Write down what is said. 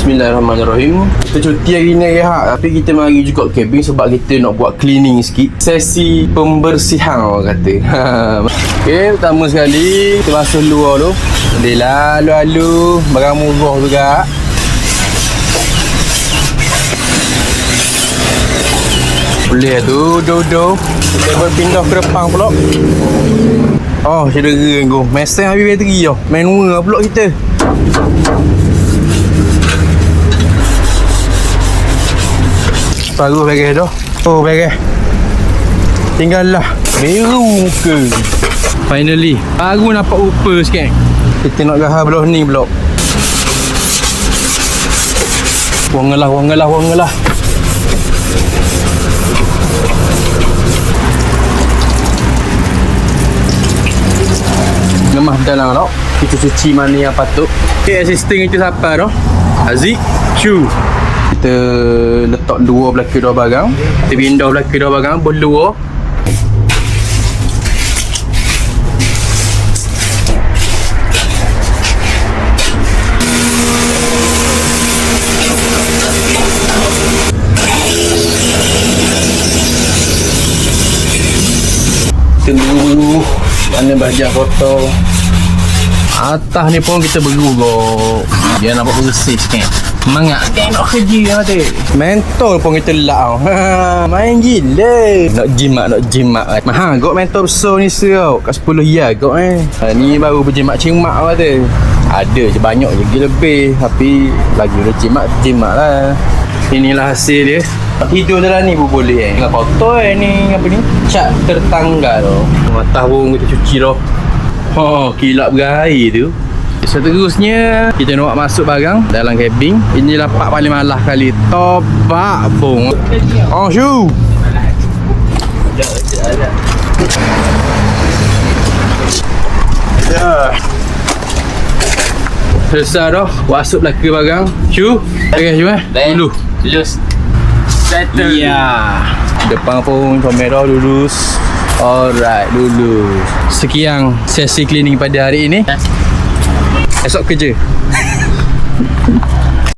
Bismillahirrahmanirrahim. Kita cuti hari ni rehat, tapi kita mari juga cabin sebab kita nak buat cleaning sikit. Sesi pembersihan orang kata. Okay, pertama sekali kita basuh luar tu. Boleh lah lalu-lalu, barang murah juga. Boleh tu, do. Kita berpindah ke depan pula. Oh, cedera aku. Mesej habis bateri tau. Manual pula kita. Baru beres dah. Oh, beres. Tinggal lah biru muka. Finally baru nampak rupa sikit. Kita nak gahar belah ni pula. Wangalah. Lemah dalam tau. Kita cuci mana yang patut. Okay, assistant kita siapa dah? Aziz Shu. Kita letak dua belakang dua barang. Kita pindah belakang dua barang berdua. Kita beru mana bahagian kotor. Atas ni pun kita beru kok. Dia nampak bersih sikit. Semangat nak kerja kata. Mentol pun kita lak tau. Main gila. Nak jimat. Mahal kok mentol besar ni serau. Kat 10 ya kok ni baru berjimat cimak kata. Ada je banyak je lebih. Tapi lagi udah jimat lah. Inilah hasil dia. Tidur dalam ni pun boleh Dengan kotor ni apa ni? Cat tertanggal. Atas pun kita cuci dah. Kilap berair tu. Seterusnya kita nak masuk barang dalam cabin. Inilah part paling malas kali. Topak bong. Shu. Selesai dah. Masuk belakang barang. Shu. Okay, Shu dulu. Lulus. Settle. Ya. Depan pun kamera lulus. Alright, lulus. Sekian sesi cleaning pada hari ini. Esok kerja.